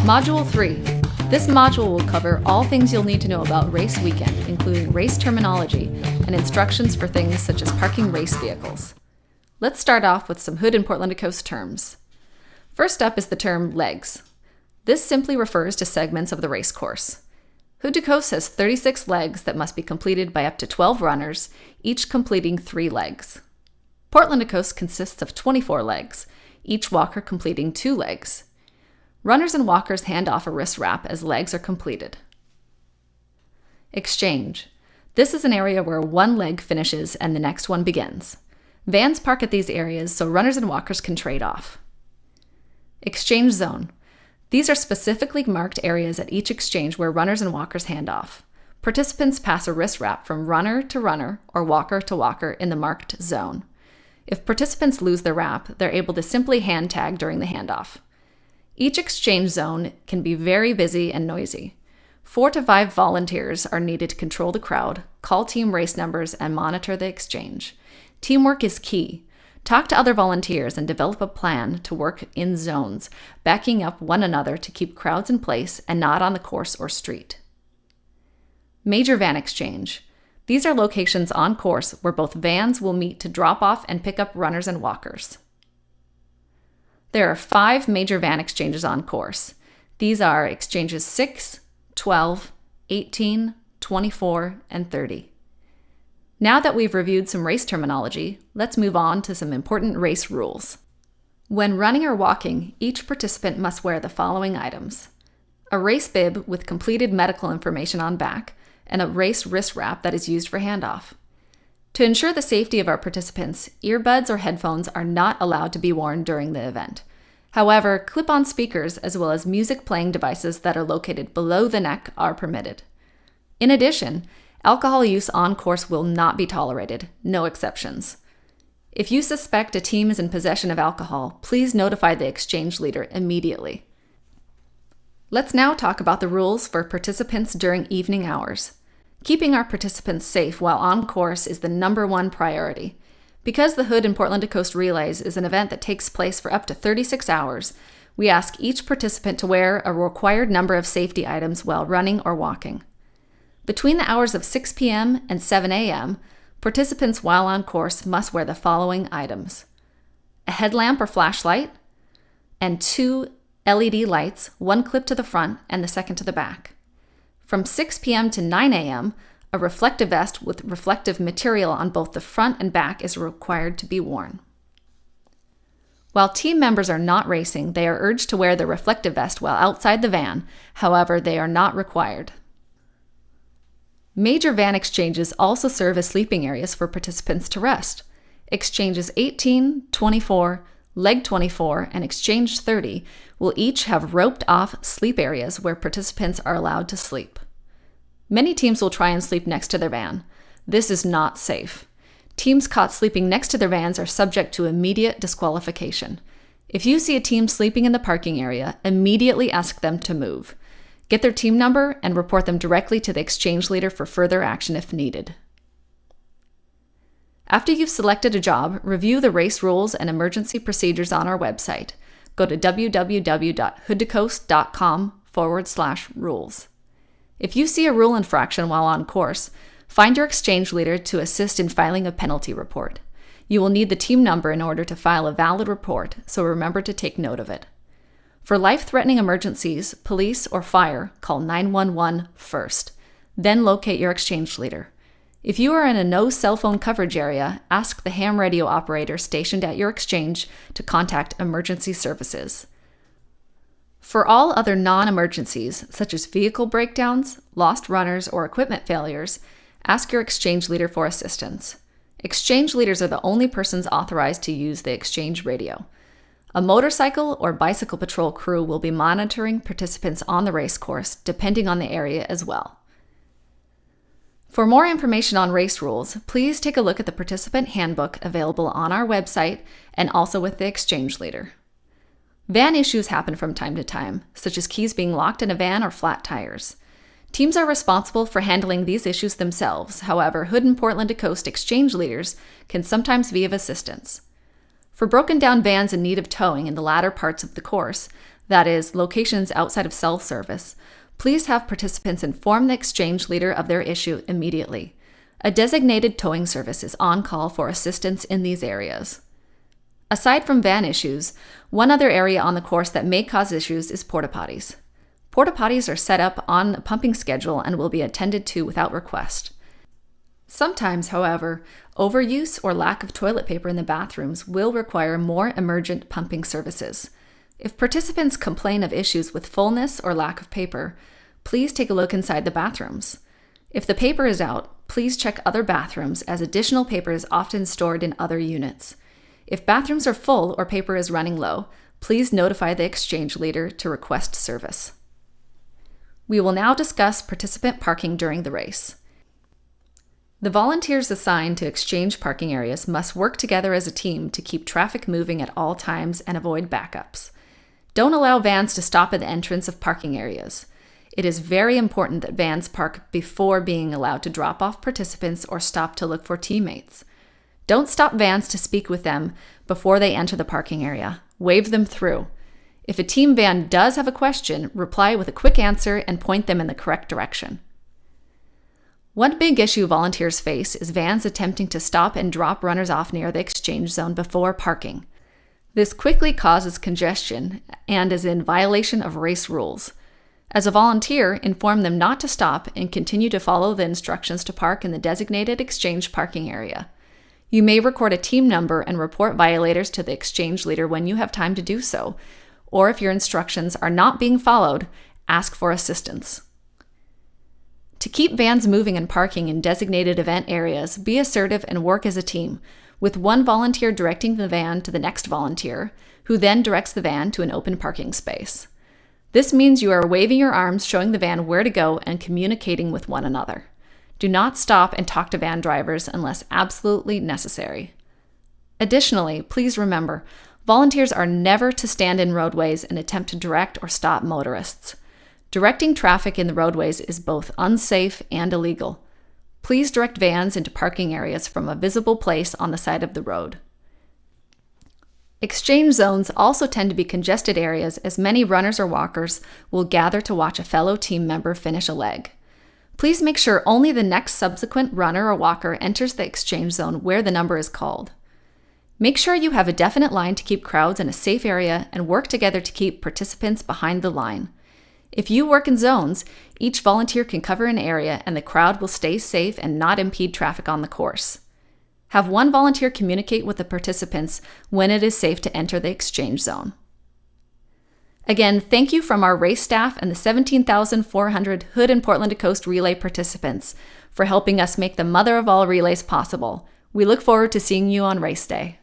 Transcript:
Module 3. This module will cover all things you'll need to know about race weekend, including race terminology and instructions for things such as parking race vehicles. Let's start off with some Hood and Portland Coast terms. First up is the term legs. This simply refers to segments of the race course. Hood to Coast has 36 legs that must be completed by up to 12 runners, each completing 3 legs. Portland to Coast consists of 24 legs, each walker completing 2 legs. Runners and walkers hand off a wrist wrap as legs are completed. Exchange. This is an area where one leg finishes and the next one begins. Vans park at these areas so runners and walkers can trade off. Exchange zone. These are specifically marked areas at each exchange where runners and walkers hand off. Participants pass a wrist wrap from runner to runner or walker to walker in the marked zone. If participants lose their wrap, they're able to simply hand tag during the handoff. Each exchange zone can be very busy and noisy. 4 to 5 volunteers are needed to control the crowd, call team race numbers, and monitor the exchange. Teamwork is key. Talk to other volunteers and develop a plan to work in zones, backing up one another to keep crowds in place and not on the course or street. Major van exchange. These are locations on course where both vans will meet to drop off and pick up runners and walkers. There are 5 major van exchanges on course. These are exchanges 6, 12, 18, 24, and 30. Now that we've reviewed some race terminology, let's move on to some important race rules. When running or walking, each participant must wear the following items: a race bib with completed medical information on back, and a race wrist wrap that is used for handoff. To ensure the safety of our participants, earbuds or headphones are not allowed to be worn during the event. However, clip-on speakers as well as music-playing devices that are located below the neck are permitted. In addition, alcohol use on course will not be tolerated, no exceptions. If you suspect a team is in possession of alcohol, please notify the exchange leader immediately. Let's now talk about the rules for participants during evening hours. Keeping our participants safe while on course is the #1 priority. Because the Hood and Portland to Coast Relays is an event that takes place for up to 36 hours, we ask each participant to wear a required number of safety items while running or walking. Between the hours of 6 p.m. and 7 a.m., participants while on course must wear the following items: a headlamp or flashlight, and 2 LED lights, one clip to the front and the second to the back. From 6 p.m. to 9 a.m., a reflective vest with reflective material on both the front and back is required to be worn. While team members are not racing, they are urged to wear the reflective vest while outside the van. However, they are not required. Major van exchanges also serve as sleeping areas for participants to rest. Exchanges 18, 24, Leg 24, and Exchange 30 will each have roped-off sleep areas where participants are allowed to sleep. Many teams will try and sleep next to their van. This is not safe. Teams caught sleeping next to their vans are subject to immediate disqualification. If you see a team sleeping in the parking area, immediately ask them to move. Get their team number and report them directly to the exchange leader for further action if needed. After you've selected a job, review the race rules and emergency procedures on our website. Go to www.hoodtocoast.com/rules. If you see a rule infraction while on course, find your exchange leader to assist in filing a penalty report. You will need the team number in order to file a valid report, so remember to take note of it. For life-threatening emergencies, police, or fire, call 911 first. Then locate your exchange leader. If you are in a no cell phone coverage area, ask the ham radio operator stationed at your exchange to contact emergency services. For all other non-emergencies, such as vehicle breakdowns, lost runners, or equipment failures, ask your exchange leader for assistance. Exchange leaders are the only persons authorized to use the exchange radio. A motorcycle or bicycle patrol crew will be monitoring participants on the race course, depending on the area as well. For more information on race rules, please take a look at the participant handbook available on our website and also with the exchange leader. Van issues happen from time to time, such as keys being locked in a van or flat tires. Teams are responsible for handling these issues themselves. However, Hood and Portland to Coast exchange leaders can sometimes be of assistance. For broken down vans in need of towing in the latter parts of the course, that is, locations outside of cell service, please have participants inform the exchange leader of their issue immediately. A designated towing service is on call for assistance in these areas. Aside from van issues, one other area on the course that may cause issues is porta potties. Porta potties are set up on a pumping schedule and will be attended to without request. Sometimes, however, overuse or lack of toilet paper in the bathrooms will require more emergent pumping services. If participants complain of issues with fullness or lack of paper, please take a look inside the bathrooms. If the paper is out, please check other bathrooms, as additional paper is often stored in other units. If bathrooms are full or paper is running low, please notify the exchange leader to request service. We will now discuss participant parking during the race. The volunteers assigned to exchange parking areas must work together as a team to keep traffic moving at all times and avoid backups. Don't allow vans to stop at the entrance of parking areas. It is very important that vans park before being allowed to drop off participants or stop to look for teammates. Don't stop vans to speak with them before they enter the parking area. Wave them through. If a team van does have a question, reply with a quick answer and point them in the correct direction. One big issue volunteers face is vans attempting to stop and drop runners off near the exchange zone before parking. This quickly causes congestion and is in violation of race rules. As a volunteer, inform them not to stop and continue to follow the instructions to park in the designated exchange parking area. You may record a team number and report violators to the exchange leader when you have time to do so, or if your instructions are not being followed, ask for assistance. To keep vans moving and parking in designated event areas, be assertive and work as a team, with one volunteer directing the van to the next volunteer, who then directs the van to an open parking space. This means you are waving your arms, showing the van where to go, and communicating with one another. Do not stop and talk to van drivers unless absolutely necessary. Additionally, please remember, volunteers are never to stand in roadways and attempt to direct or stop motorists. Directing traffic in the roadways is both unsafe and illegal. Please direct vans into parking areas from a visible place on the side of the road. Exchange zones also tend to be congested areas, as many runners or walkers will gather to watch a fellow team member finish a leg. Please make sure only the next subsequent runner or walker enters the exchange zone where the number is called. Make sure you have a definite line to keep crowds in a safe area and work together to keep participants behind the line. If you work in zones, each volunteer can cover an area and the crowd will stay safe and not impede traffic on the course. Have one volunteer communicate with the participants when it is safe to enter the exchange zone. Again, thank you from our race staff and the 17,400 Hood and Portland to Coast relay participants for helping us make the mother of all relays possible. We look forward to seeing you on race day.